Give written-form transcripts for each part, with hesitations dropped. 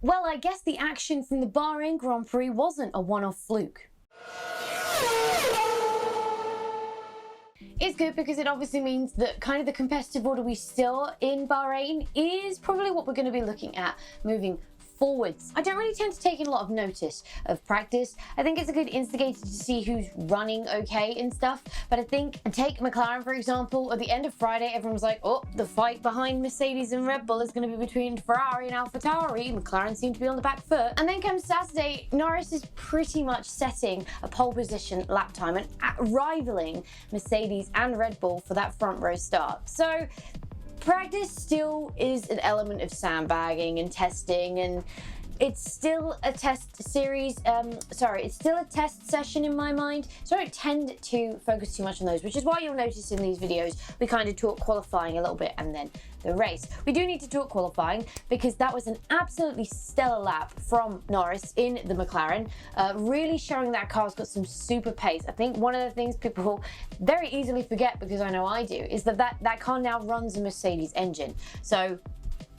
Well, I guess the action from the Bahrain Grand Prix wasn't a one-off fluke. It's good because it obviously means that kind of the competitive order we saw in Bahrain is probably what we're going to be looking at moving forwards. I don't really tend to take in a lot of notice of practice. I think it's a good instigator to see who's running okay and stuff, but I think, and take McLaren for example, at the end of Friday everyone was like, oh, the fight behind Mercedes and Red Bull is going to be between Ferrari and AlphaTauri. McLaren seem to be on the back foot. And then comes Saturday, Norris is pretty much setting a pole position lap time and rivaling Mercedes and Red Bull for that front row start. So practice still is an element of sandbagging and testing, and it's still a test series, it's still a test session in my mind, so I don't tend to focus too much on those, which is why you'll notice in these videos we kind of talk qualifying a little bit and then the race. We do need to talk qualifying because that was an absolutely stellar lap from Norris in the McLaren, really showing that car's got some super pace. I think one of the things people very easily forget, because I know I do, is that car now runs a Mercedes engine. So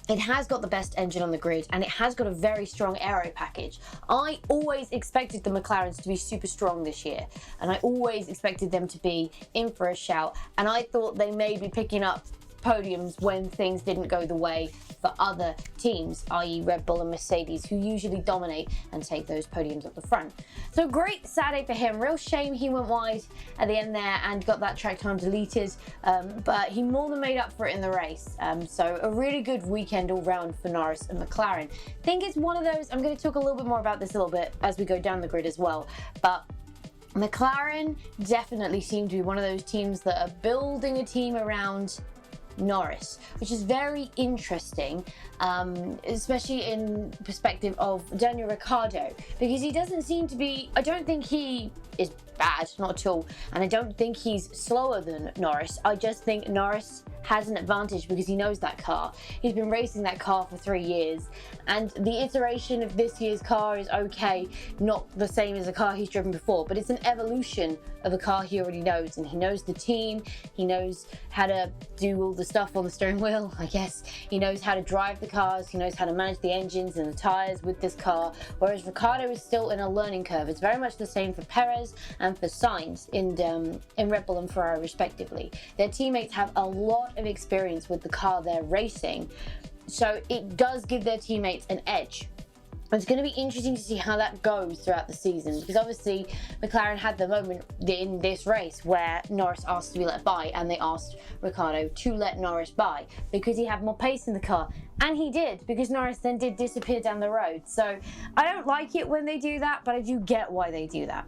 it has got the best engine on the grid and it has got a very strong aero package. I always expected the McLarens to be super strong this year, and I always expected them to be in for a shout, and I thought they may be picking up podiums when things didn't go the way for other teams, i.e. Red Bull and Mercedes, who usually dominate and take those podiums up the front. So great Saturday for him. Real shame he went wide at the end there and got that track time deleted, but he more than made up for it in the race. So a really good weekend all round for Norris and McLaren. I think it's one of those, I'm going to talk a little bit more about this a little bit as we go down the grid as well, but McLaren definitely seem to be one of those teams that are building a team around Norris, which is very interesting, especially in perspective of Daniel Ricciardo, because he doesn't seem to be, I don't think he is bad, not at all, and I don't think he's slower than Norris. I just think Norris has an advantage because he knows that car. He's been racing that car for 3 years, and the iteration of this year's car is okay, not the same as the car he's driven before, but it's an evolution of a car he already knows, and he knows the team, he knows how to do all the stuff on the steering wheel, I guess. He knows how to drive the cars, he knows how to manage the engines and the tyres with this car, whereas Ricciardo is still in a learning curve. It's very much the same for Perez and for Sainz in Red Bull and Ferrari respectively. Their teammates have a lot of experience with the car they're racing, so it does give their teammates an edge. It's going to be interesting to see how that goes throughout the season, because obviously McLaren had the moment in this race where Norris asked to be let by, and they asked Ricciardo to let Norris by because he had more pace in the car, and he did, because Norris then did disappear down the road. So I don't like it when they do that, but I do get why they do that.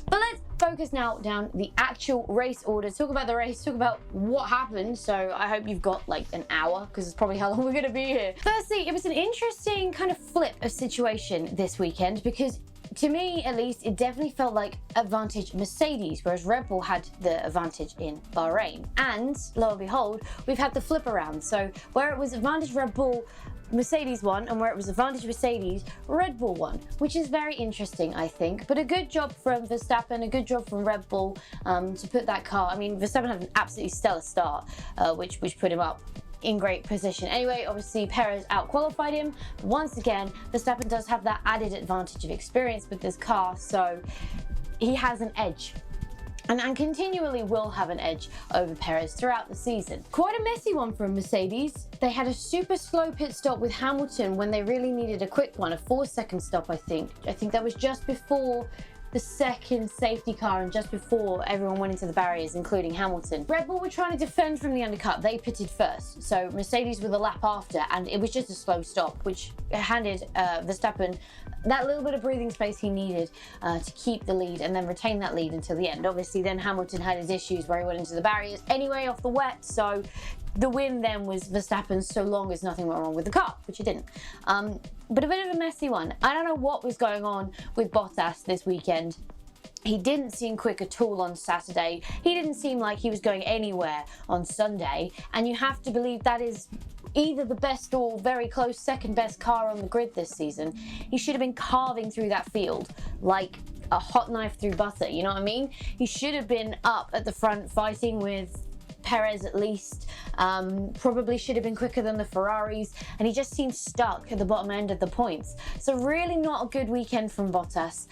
But let's focus now down the actual race order, talk about the race, talk about what happened. So I hope you've got like an hour, because it's probably how long we're going to be here. Firstly, it was an interesting kind of flip of situation this weekend, because to me at least it definitely felt like advantage Mercedes, whereas Red Bull had the advantage in Bahrain. And lo and behold, we've had the flip around. So where it was advantage Red Bull, Mercedes won, and where it was advantage Mercedes, Red Bull won, which is very interesting, I think. But a good job from Verstappen, a good job from Red Bull to put that car, I mean, Verstappen had an absolutely stellar start, which put him up in great position. Anyway, obviously Perez out-qualified him. Once again, Verstappen does have that added advantage of experience with this car, so he has an edge. And continually will have an edge over Perez throughout the season. Quite a messy one from Mercedes. They had a super slow pit stop with Hamilton when they really needed a quick one, a 4-second stop, I think. I think that was just before the second safety car and just before everyone went into the barriers, including Hamilton. Red Bull were trying to defend from the undercut. They pitted first, so Mercedes were the lap after, and it was just a slow stop, which handed Verstappen that little bit of breathing space he needed to keep the lead and then retain that lead until the end. Obviously, then Hamilton had his issues where he went into the barriers anyway off the wet, so the win then was Verstappen's so long as nothing went wrong with the car, which it didn't. But a bit of a messy one. I don't know what was going on with Bottas this weekend. He didn't seem quick at all on Saturday. He didn't seem like he was going anywhere on Sunday. And you have to believe that is either the best or very close second best car on the grid this season. He should have been carving through that field like a hot knife through butter, you know what I mean? He should have been up at the front fighting with Perez at least. Probably should have been quicker than the Ferraris, and he just seems stuck at the bottom end of the points. So really not a good weekend from Bottas.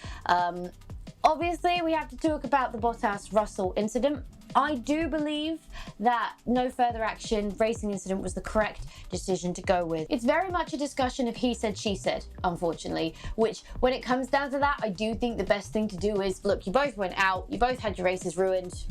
Obviously, we have to talk about the Bottas-Russell incident. I do believe that no further action racing incident was the correct decision to go with. It's very much a discussion of he said, she said, unfortunately, which when it comes down to that, I do think the best thing to do is, look, you both went out, you both had your races ruined,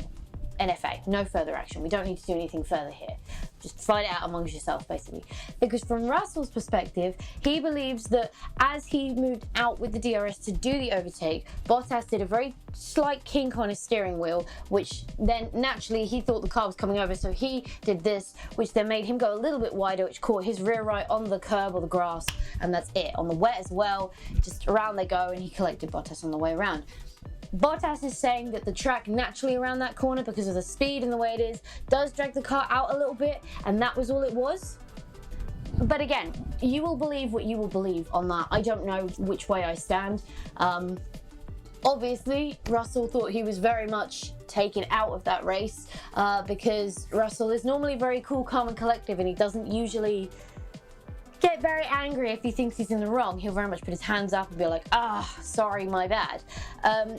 NFA, no further action. We don't need to do anything further here. Just fight it out amongst yourself, basically. Because from Russell's perspective, he believes that as he moved out with the DRS to do the overtake, Bottas did a very slight kink on his steering wheel, which then naturally he thought the car was coming over, so he did this, which then made him go a little bit wider, which caught his rear right on the curb or the grass, and that's it. On the wet as well, just around they go, and he collected Bottas on the way around. Bottas is saying that the track naturally around that corner, because of the speed and the way it is, does drag the car out a little bit, and that was all it was. But again, you will believe what you will believe on that. I don't know which way I stand. Obviously, Russell thought he was very much taken out of that race because Russell is normally very cool, calm and collective, and he doesn't usually get very angry if he thinks he's in the wrong. He'll very much put his hands up and be like, sorry, my bad.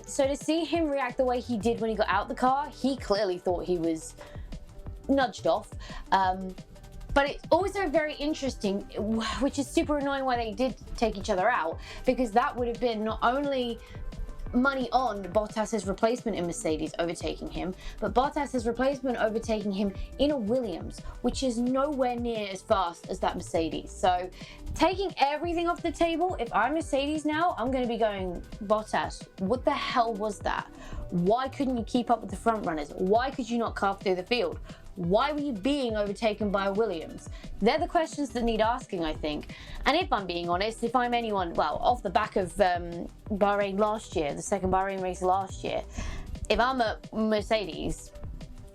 So to see him react the way he did when he got out the car, he clearly thought he was nudged off. But it's also very interesting, which is super annoying why they did take each other out, because that would have been not only money on Bottas's replacement in Mercedes overtaking him, but Bottas's replacement overtaking him in a Williams, which is nowhere near as fast as that Mercedes. So taking everything off the table, if I'm Mercedes now, I'm going to be going, Bottas, what the hell was that? Why couldn't you keep up with the front runners? Why could you not carve through the field? Why were you being overtaken by a Williams? They're the questions that need asking, I think. And if I'm being honest, if I'm anyone, well, off the back of Bahrain last year, the second Bahrain race last year, if I'm a Mercedes,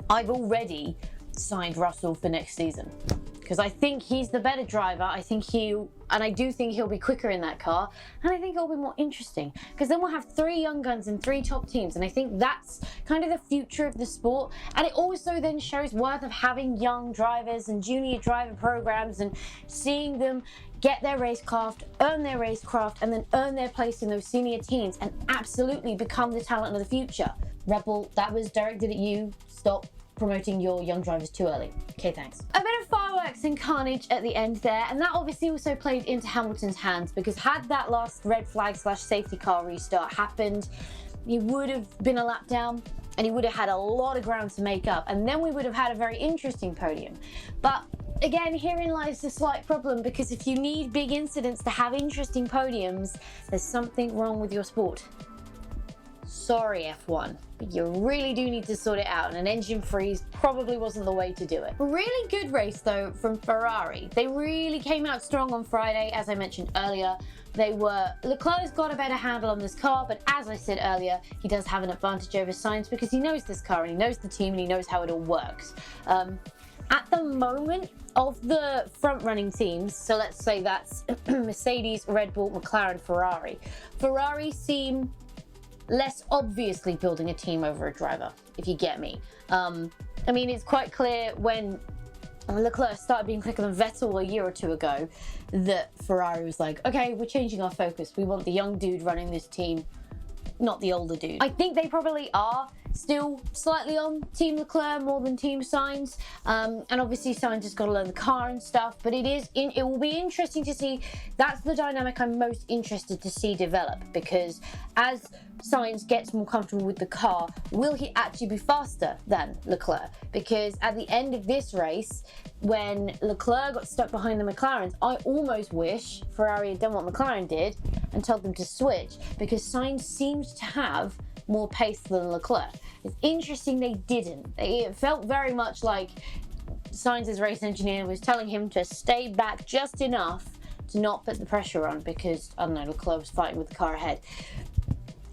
I've already signed Russell for next season. Because I think he's the better driver. I do think he'll be quicker in that car, and I think it'll be more interesting, because then we'll have 3 young guns and 3 top teams, and I think that's kind of the future of the sport. And it also then shows worth of having young drivers and junior driver programs and seeing them get their racecraft, earn their racecraft, and then earn their place in those senior teams and absolutely become the talent of the future. Red Bull, that was directed at you. Stop promoting your young drivers too early. Okay, thanks. A bit of fireworks and carnage at the end there, and that obviously also played into Hamilton's hands, because had that last red flag / safety car restart happened, he would have been a lap down and he would have had a lot of ground to make up, and then we would have had a very interesting podium. But again, herein lies the slight problem, because if you need big incidents to have interesting podiums, there's something wrong with your sport. Sorry, F1, but you really do need to sort it out, and an engine freeze probably wasn't the way to do it. Really good race though from Ferrari. They really came out strong on Friday, as I mentioned earlier. Leclerc's got a better handle on this car, but as I said earlier, he does have an advantage over Sainz because he knows this car and he knows the team and he knows how it all works. At the moment of the front-running teams, so let's say that's Mercedes, Red Bull, McLaren, Ferrari. Ferrari seem less obviously building a team over a driver, if you get me. I mean, it's quite clear when Leclerc started being quicker than Vettel a year or 2 ago that Ferrari was like, okay, we're changing our focus. We want the young dude running this team, not the older dude. I think they probably are still slightly on Team Leclerc more than Team Sainz, and obviously Sainz has got to learn the car and stuff, but it will be interesting to see. That's the dynamic I'm most interested to see develop, because as Sainz gets more comfortable with the car, will he actually be faster than Leclerc? Because at the end of this race, when Leclerc got stuck behind the McLarens, I almost wish Ferrari had done what McLaren did and told them to switch, because Sainz seems to have more pace than Leclerc. It's interesting they didn't. It felt very much like Sainz's race engineer was telling him to stay back just enough to not put the pressure on, because, I don't know, Leclerc was fighting with the car ahead,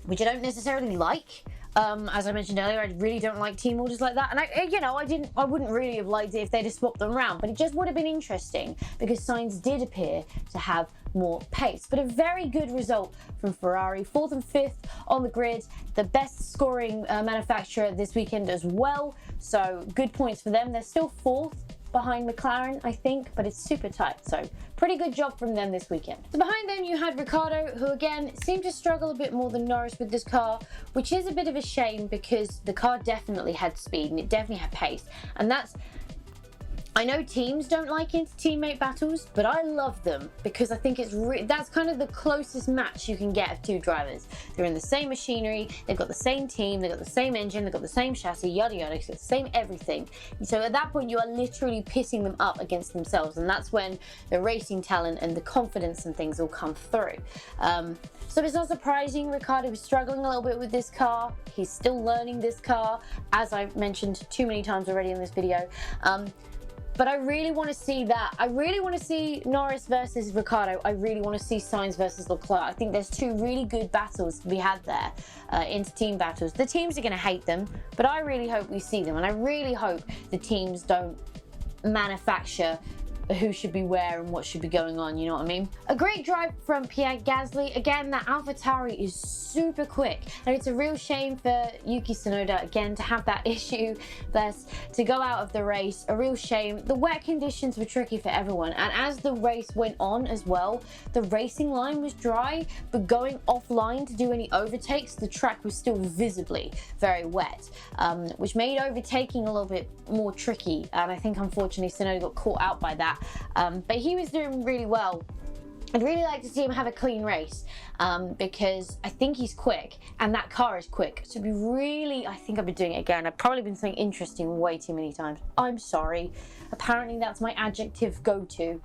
which I don't necessarily like. As I mentioned earlier, I really don't like team orders like that, and I wouldn't really have liked it if they'd have swapped them around, but it just would have been interesting, because Sainz did appear to have more pace. But a very good result from Ferrari, 4th and 5th on the grid, the best scoring manufacturer this weekend as well. So good points for them. They're still 4th behind McLaren, I think, but it's super tight. So pretty good job from them this weekend. So behind them you had Ricciardo, who again seemed to struggle a bit more than Norris with this car, which is a bit of a shame because the car definitely had speed and it definitely had pace. And I know teams don't like inter-teammate battles, but I love them because I think that's kind of the closest match you can get of two drivers. They're in the same machinery, they've got the same team, they've got the same engine, they've got the same chassis, yada yada, it's the same everything. So at that point you are literally pitting them up against themselves, and that's when the racing talent and the confidence and things will come through. So it's not surprising Ricciardo was struggling a little bit with this car. He's still learning this car, as I've mentioned too many times already in this video. But I really want to see that. I really want to see Norris versus Ricciardo. I really want to see Sainz versus Leclerc. I think there's two really good battles to be had there, inter-team battles. The teams are going to hate them, but I really hope we see them. And I really hope the teams don't manufacture who should be where and what should be going on, you know what I mean? A great drive from Pierre Gasly. Again, that AlphaTauri is super quick, and it's a real shame for Yuki Tsunoda again to have that issue, to go out of the race. A real shame. The wet conditions were tricky for everyone, and as the race went on as well, the racing line was dry, but going offline to do any overtakes, the track was still visibly very wet, which made overtaking a little bit more tricky, and I think unfortunately Tsunoda got caught out by that. But he was doing really well. I'd really like to see him have a clean race because I think he's quick and that car is quick. So I think I've been doing it again. I've probably been saying interesting way too many times. I'm sorry. Apparently that's my adjective go-to.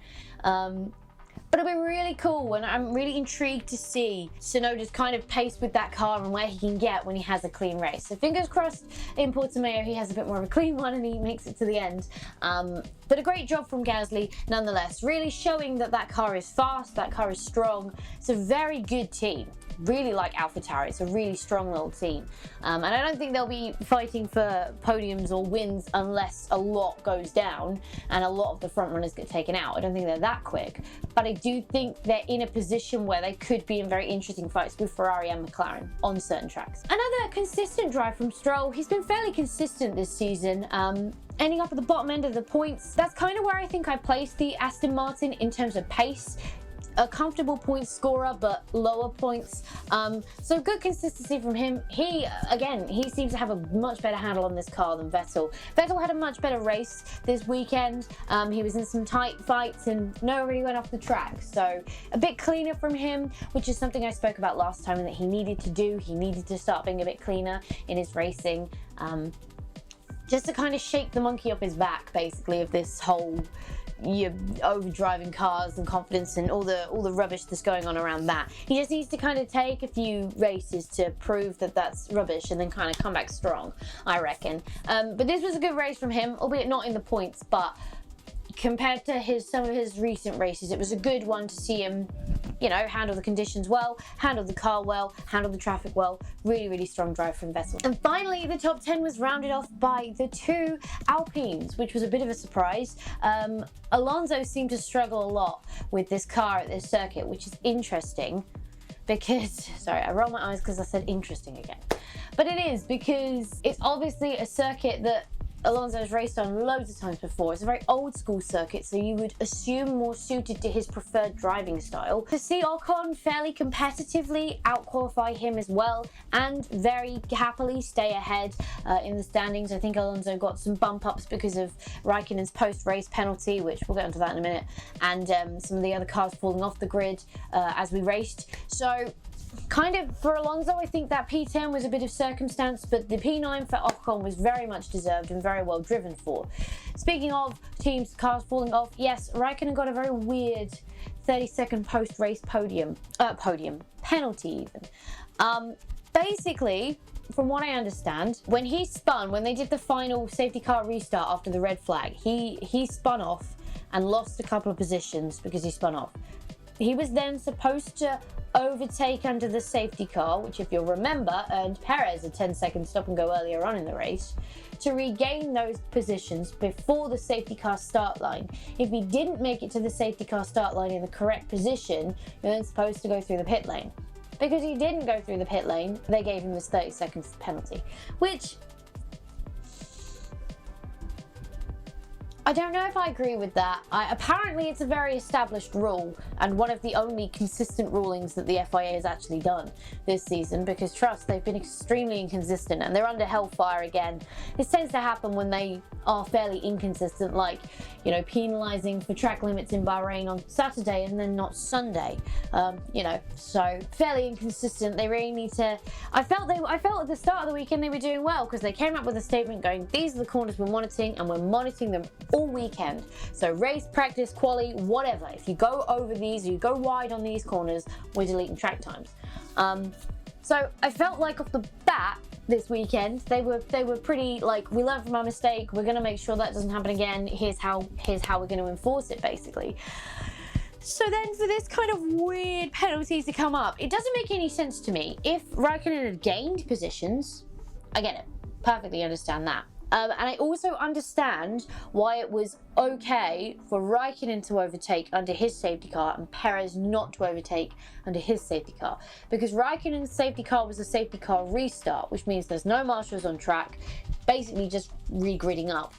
But it'll be really cool, and I'm really intrigued to see Tsunoda's kind of pace with that car and where he can get when he has a clean race. So fingers crossed in Portimao he has a bit more of a clean one and he makes it to the end. But a great job from Gasly nonetheless, really showing that that car is fast, that car is strong. It's a very good team. Really like AlphaTauri. It's a really strong little team. And I don't think they'll be fighting for podiums or wins unless a lot goes down and a lot of the front runners get taken out. I don't think they're that quick. But I do think they're in a position where they could be in very interesting fights with Ferrari and McLaren on certain tracks. Another consistent drive from Stroll. He's been fairly consistent this season. Ending up at the bottom end of the points. That's kind of where I think I placed the Aston Martin in terms of pace. A comfortable point scorer, but lower points. So good consistency from him. He seems to have a much better handle on this car than Vettel. Vettel had a much better race this weekend. He was in some tight fights and nobody went off the track. So a bit cleaner from him, which is something I spoke about last time and that he needed to do. He needed to start being a bit cleaner in his racing. Just to kind of shake the monkey off his back, basically, of this whole overdriving cars and confidence and all the rubbish that's going on around that. He just needs to kind of take a few races to prove that that's rubbish and then kind of come back strong, I reckon. But this was a good race from him, albeit not in the points, but compared to some of his recent races, it was a good one to see him, you know, handle the conditions well, handle the car well, handle the traffic well. Really, really strong drive from Vettel. And finally, the top 10 was rounded off by the two Alpines, which was a bit of a surprise. Alonso seemed to struggle a lot with this car at this circuit, which is interesting because, sorry, I roll my eyes because I said interesting again. But it is because it's obviously a circuit that Alonso's raced on loads of times before. It's a very old school circuit, so you would assume more suited to his preferred driving style. To see Ocon fairly competitively out-qualify him as well and very happily stay ahead in the standings. I think Alonso got some bump-ups because of Raikkonen's post-race penalty, which we'll get onto that in a minute, and some of the other cars falling off the grid as we raced. So kind of for Alonso, I think that P10 was a bit of circumstance, but the P9 for Ocon was very much deserved and very well driven for. Speaking of teams, cars falling off, yes, Raikkonen got a very weird 30-second post-race penalty even. Basically, from what I understand, when they did the final safety car restart after the red flag, he spun off and lost a couple of positions because he spun off. He was then supposed to overtake under the safety car, which if you'll remember earned Perez a 10-second stop and go earlier on in the race, to regain those positions before the safety car start line. If he didn't make it to the safety car start line in the correct position, you're then supposed to go through the pit lane. Because he didn't go through the pit lane, they gave him this 30 seconds penalty, which I don't know if I agree with that. Apparently it's a very established rule and one of the only consistent rulings that the FIA has actually done this season, because trust, they've been extremely inconsistent and they're under hellfire again. This tends to happen when they are fairly inconsistent, like, you know, penalising for track limits in Bahrain on Saturday and then not Sunday. You know, so fairly inconsistent. They really need to. I felt at the start of the weekend they were doing well, because they came up with a statement going, these are the corners we're monitoring and we're monitoring them all weekend. So race, practice, quali, whatever. If you go over these, you go wide on these corners, we're deleting track times. So I felt like off the bat this weekend they were pretty like, we learned from our mistake, we're going to make sure that doesn't happen again, here's how we're going to enforce it, basically. So then for this kind of weird penalty to come up, it doesn't make any sense to me. If Raikkonen had gained positions, I get it, perfectly understand that. And I also understand why it was okay for Raikkonen to overtake under his safety car and Perez not to overtake under his safety car. Because Raikkonen's safety car was a safety car restart, which means there's no marshals on track, basically just regridding up.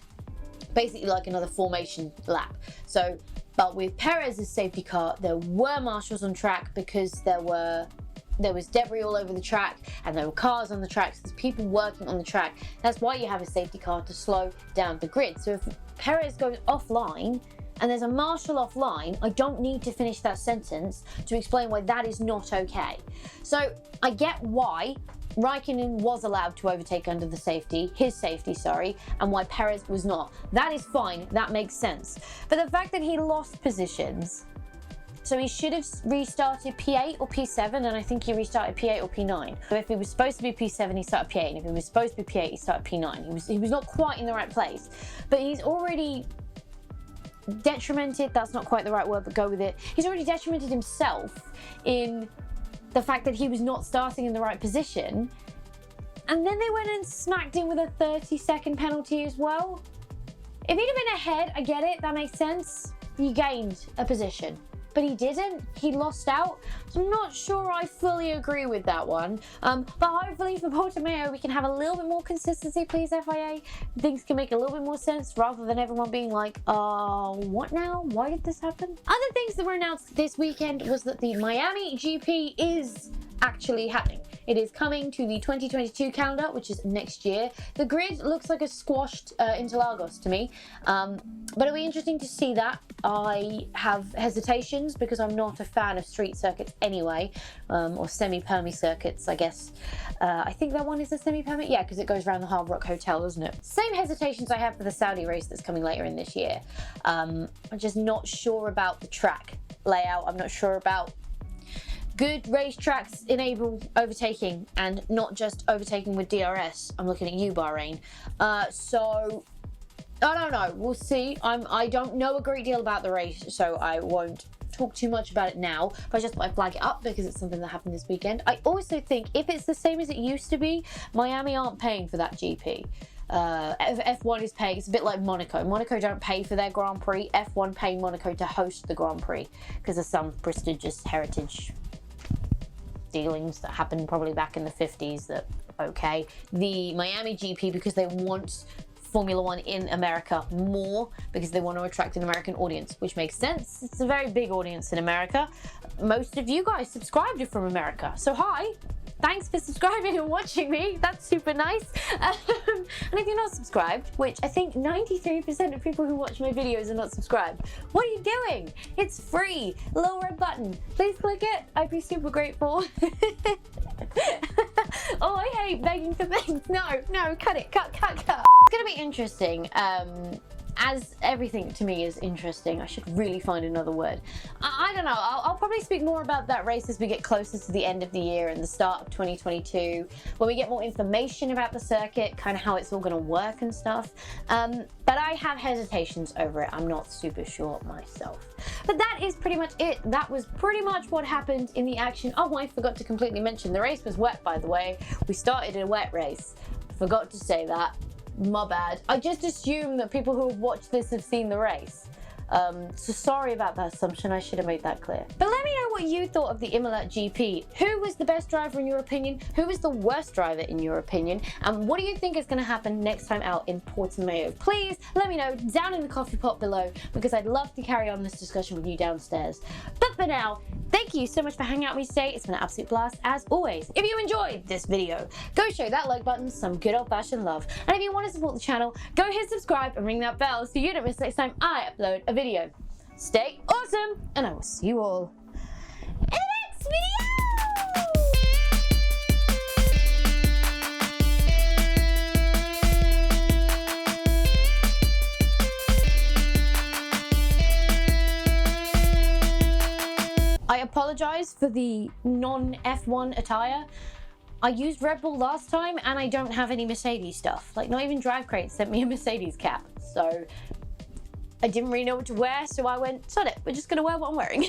Basically like another formation lap. So, but with Perez's safety car, there were marshals on track because there was debris all over the track and there were cars on the track, so there's people working on the track. That's why you have a safety car, to slow down the grid. So if Perez goes offline and there's a marshal offline, I don't need to finish that sentence to explain why that is not okay. So I get why Raikkonen was allowed to overtake under the his safety, and why Perez was not. That is fine, that makes sense. But the fact that he lost positions, so he should have restarted P8 or P7, and I think he restarted P8 or P9. So if he was supposed to be P7, he started P8, and if he was supposed to be P8, he started P9. He was not quite in the right place, but he's already detrimented, that's not quite the right word, but go with it. He's already detrimented himself in the fact that he was not starting in the right position, and then they went and smacked him with a 30-second penalty as well. If he'd have been ahead, I get it, that makes sense. He gained a position. But he didn't, he lost out. So I'm not sure I fully agree with that one. But hopefully for Portimao we can have a little bit more consistency, please, FIA. Things can make a little bit more sense rather than everyone being like, what now? Why did this happen? Other things that were announced this weekend was that the Miami GP is actually happening. It is coming to the 2022 calendar, which is next year. The grid looks like a squashed Interlagos to me, but it'll be interesting to see that. I have hesitations because I'm not a fan of street circuits anyway, or semi-permy circuits, I guess. I think that one is a semi-permy, yeah, because it goes around the Hard Rock Hotel, doesn't it? Same hesitations I have for the Saudi race that's coming later in this year. I'm just not sure about the track layout. I'm not sure about good racetracks enable overtaking and not just overtaking with DRS. I'm looking at you, Bahrain. So I don't know. We'll see. I don't know a great deal about the race, so I won't talk too much about it now. But I just thought I'd flag it up because it's something that happened this weekend. I also think if it's the same as it used to be, Miami aren't paying for that GP. F1 is paying. It's a bit like Monaco. Monaco don't pay for their Grand Prix. F1 pay Monaco to host the Grand Prix because of some prestigious heritage dealings that happened probably back in the 50s that, okay. The Miami GP, because they want Formula One in America more, because they want to attract an American audience, which makes sense. It's a very big audience in America. Most of you guys subscribed from America, so hi. Thanks for subscribing and watching me. That's super nice. And if you're not subscribed, which I think 93% of people who watch my videos are not subscribed, what are you doing? It's free. Little red button. Please click it. I'd be super grateful. Oh, I hate begging for things. No, cut it. Cut. It's going to be interesting as everything to me is interesting. I should really find another word. I don't know. I'll probably speak more about that race as we get closer to the end of the year and the start of 2022, when we get more information about the circuit, kind of how it's all going to work and stuff. But I have hesitations over it. I'm not super sure myself. But that is pretty much it. That was pretty much what happened in the action. Oh, I forgot to completely mention the race was wet, by the way. We started a wet race. Forgot to say that. My bad. I just assume that people who have watched this have seen the race. So sorry about that assumption. I should have made that clear. But let me know what you thought of the Imola GP. Who was the best driver in your opinion? Who was the worst driver in your opinion? And what do you think is going to happen next time out in Portimao? Please let me know down in the coffee pot below, because I'd love to carry on this discussion with you downstairs. But for now, thank you so much for hanging out with me today. It's been an absolute blast as always. If you enjoyed this video, go show that like button some good old-fashioned love. And if you want to support the channel, go hit subscribe and ring that bell so you don't miss next time I upload a video. Stay awesome, and I will see you all in the next video! I apologize for the non-F1 attire. I used Red Bull last time and I don't have any Mercedes stuff. Like, not even Drive Crate sent me a Mercedes cap. So I didn't really know what to wear, so I went, sod it, we're just gonna wear what I'm wearing.